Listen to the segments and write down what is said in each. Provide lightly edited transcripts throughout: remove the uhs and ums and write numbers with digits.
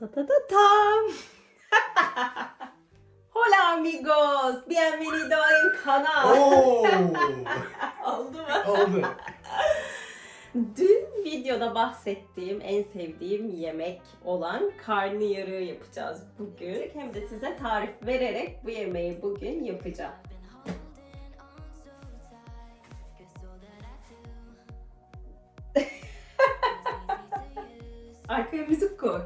Ta ta ta tam. Hola amigos, bienvenido en canal. Oo, Oldu mu? oldu. Dün videoda bahsettiğim en sevdiğim yemek olan karnıyarığı yapacağız bugün. Hem de size tarif vererek bu yemeği bugün yapacağım. Arkaya müzik koy.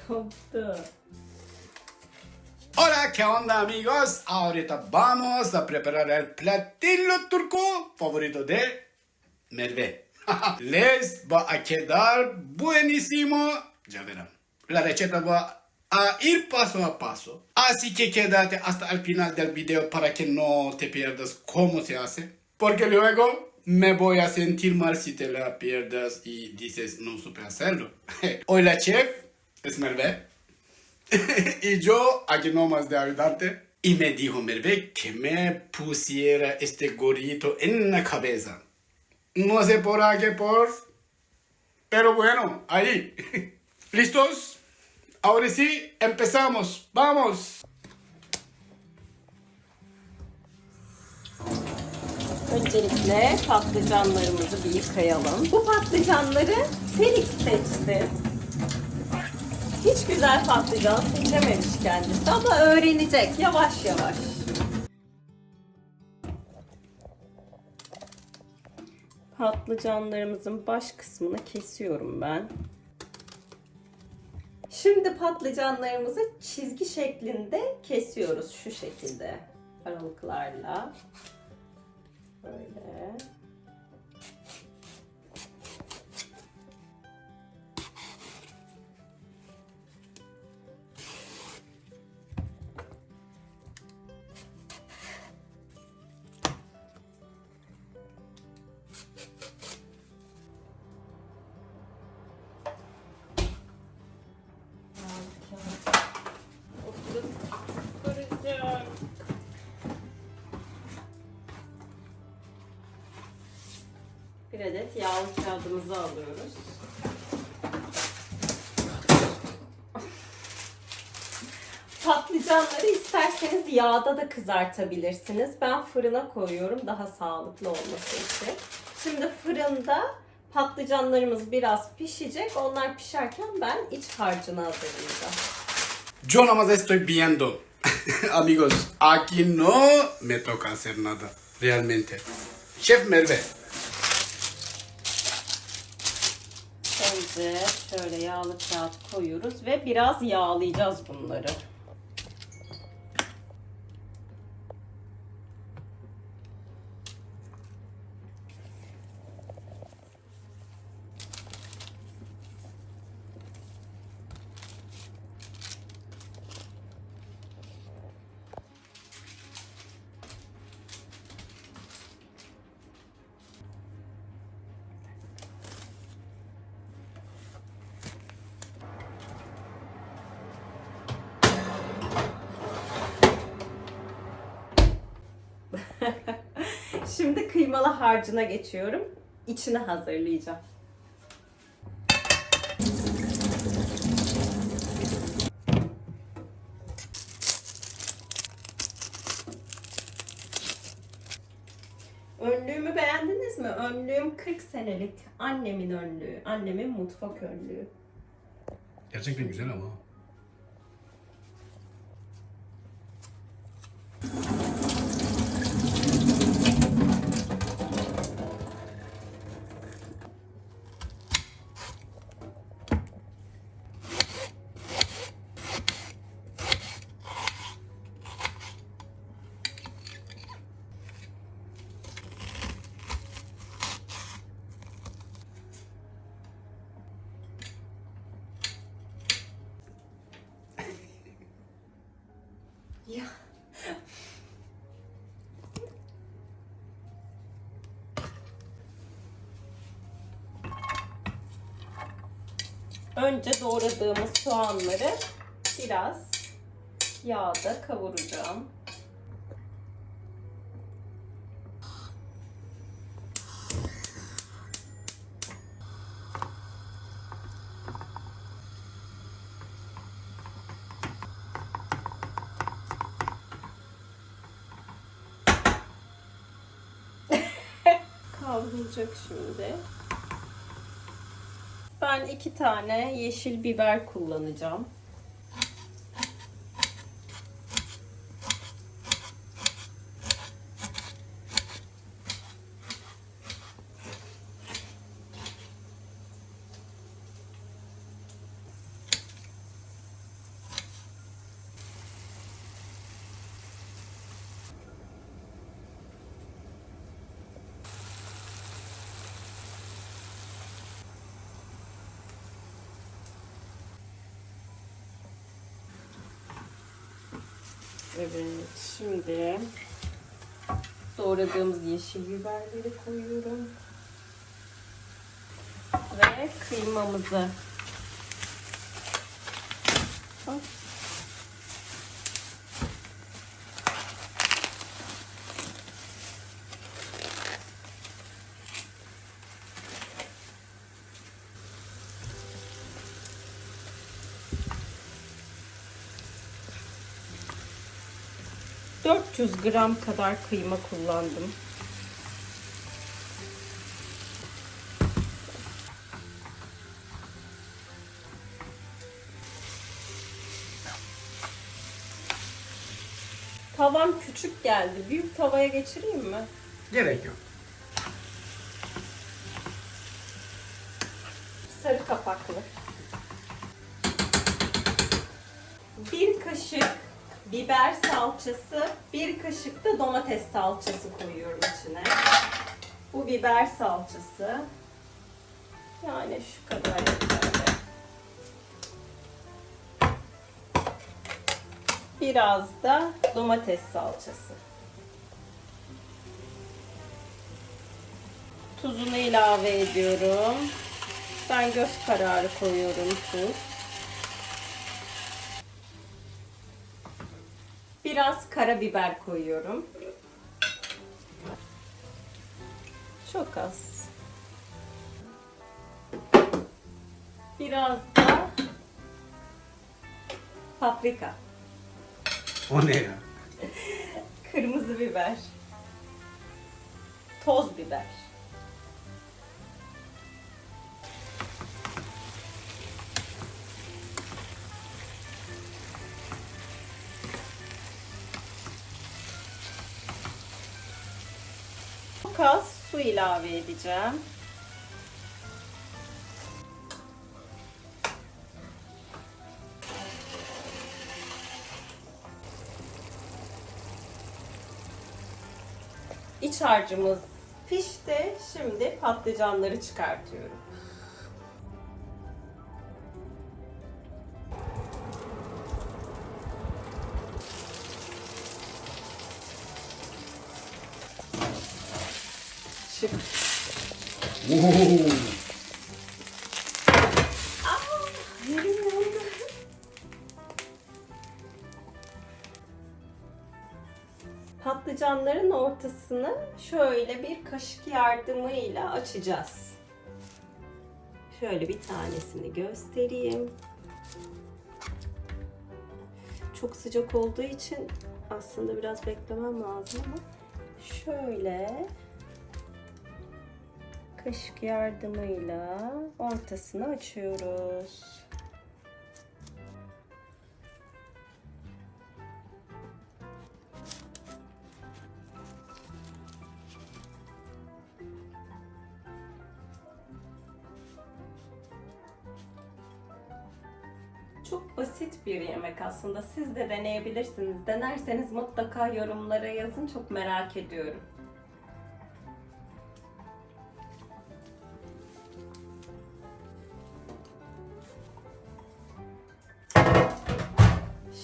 Koptu. Hola, ¿qué onda amigos? Ahorita vamos a preparar el platillo turco favorito de Merve. Les va a quedar buenísimo. Ya verán. La receta va a ir paso a paso. Así que quédate hasta el final del video para que no te pierdas cómo se hace. Porque luego me voy a sentir mal si te la pierdas y dices no supe hacerlo. Hoy la chef es Merve. Y yo aquí nomás de ayudarte. Y me dijo Merve que me pusiera este gorrito en la cabeza. No sé por qué pero bueno, ahí. ¿Listos? Ahora sí, empezamos. ¡Vamos! Öncelikle patlıcanlarımızı bir yıkayalım. Bu patlıcanları Felix seçti. Hiç güzel patlıcan seçememiş kendisi ama öğrenecek yavaş yavaş. Patlıcanlarımızın baş kısmını kesiyorum ben. Şimdi patlıcanlarımızı çizgi şeklinde kesiyoruz şu şekilde aralıklarla. Böyle. Bir adet yağlı kağıdımızı alıyoruz. Patlıcanları isterseniz yağda da kızartabilirsiniz. Ben fırına koyuyorum daha sağlıklı olması için. Şimdi fırında patlıcanlarımız biraz pişecek. Onlar pişerken ben iç harcını hazırlayacağım. Yo nomás estoy viendo. Amigos, aquí no me toca hacer nada. Realmente. Chef Merve. Önce şöyle yağlı kağıt koyuyoruz ve biraz yağlayacağız bunları. Şimdi kıymalı harcına geçiyorum. İçini hazırlayacağım. Önlüğümü beğendiniz mi? Önlüğüm 40 senelik annemin önlüğü. Annemin mutfak önlüğü. Gerçekten güzel ama. Ya. Önce doğradığımız soğanları biraz yağda kavuracağım. kavrulacak şimdi. Ben 2 tane yeşil biber kullanacağım. Evet, şimdi doğradığımız yeşil biberleri koyuyorum. Ve kıymamızı. Hop. ...400 gram kadar kıyma kullandım. Tavam küçük geldi. Büyük tavaya geçireyim mi? Gerek yok. Sarı kapaklı. 1 kaşık biber salçası, 1 kaşık da domates salçası koyuyorum içine. Bu biber salçası. Yani şu kadar yeterli. Biraz da domates salçası. Tuzunu ilave ediyorum. Ben göz kararı koyuyorum tuz. Biraz karabiber koyuyorum. Çok az. Biraz da paprika. O ne ya? Kırmızı biber. Toz biber. Çok az su ilave edeceğim. İç harcımız pişti. Şimdi patlıcanları çıkartıyorum. Çık. Oo. Elim yandı. Patlıcanların ortasını şöyle bir kaşık yardımıyla açacağız. Şöyle bir tanesini göstereyim. Çok sıcak olduğu için aslında biraz beklemem lazım ama şöyle kaşık yardımıyla ortasını açıyoruz. Çok basit bir yemek aslında. Siz de deneyebilirsiniz. Denerseniz mutlaka yorumlara yazın. Çok merak ediyorum.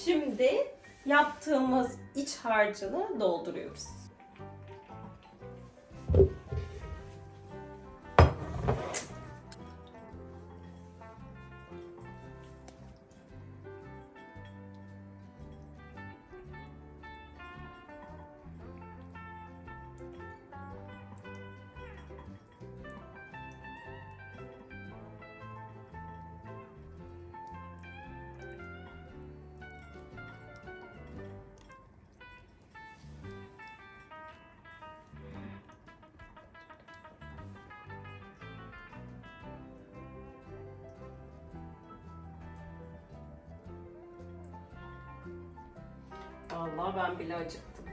Şimdi yaptığımız iç harcını dolduruyoruz. Vallahi ben bile acıktım.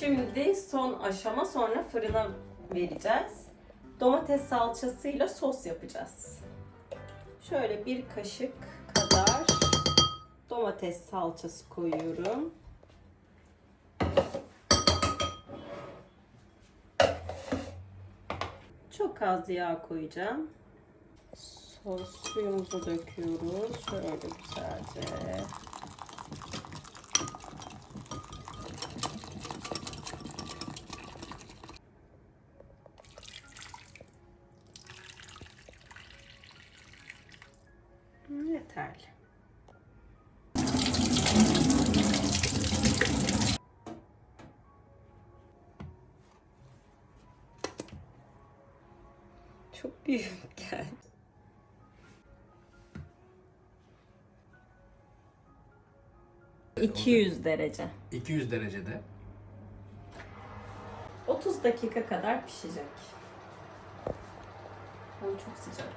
Şimdi son aşama, sonra fırına vereceğiz. Domates salçasıyla sos yapacağız. Şöyle bir kaşık kadar domates salçası koyuyorum. Çok az yağ koyacağım. Suyumuzu döküyoruz. Şöyle güzelce. Yeterli. Çok büyük geldi. ...200 derece. 200 derecede. 30 dakika kadar pişecek. O çok sıcak.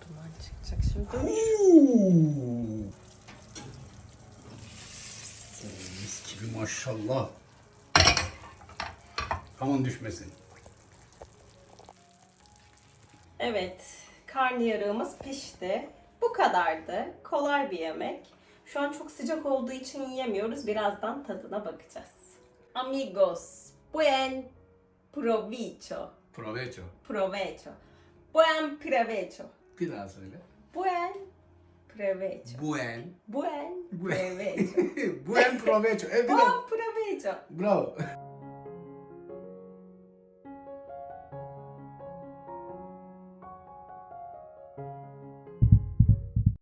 Duman çıkacak şimdi. Mis gibi maşallah. Aman düşmesin. Evet, karnıyarığımız pişti. Bu kadardı. Kolay bir yemek. Şu an çok sıcak olduğu için yiyemiyoruz. Birazdan tadına bakacağız. Amigos, buen provecho. Provecho. Provecho. Buen provecho. Bir daha söyle. Buen provecho. Buen. Buen provecho. Buen provecho. Bir Buen daha. provecho. Bravo.